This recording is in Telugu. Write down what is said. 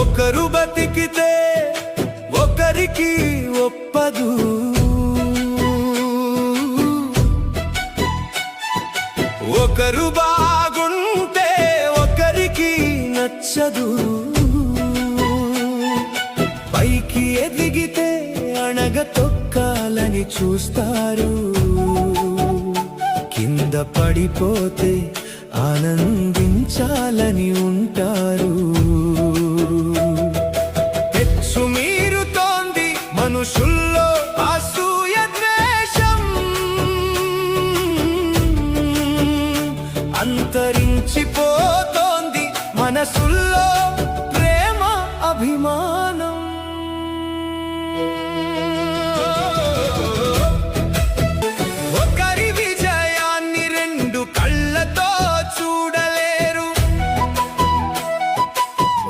ఒకరు బతికితే ఒకరికి ఒప్పదు, ఒకరు బాగుంటే ఒకరికి నచ్చదు. పైకి ఎదిగితే అణగతొక్కాలని చూస్తారు, కింద పడిపోతే ఆనందించాలని ఉంటారు.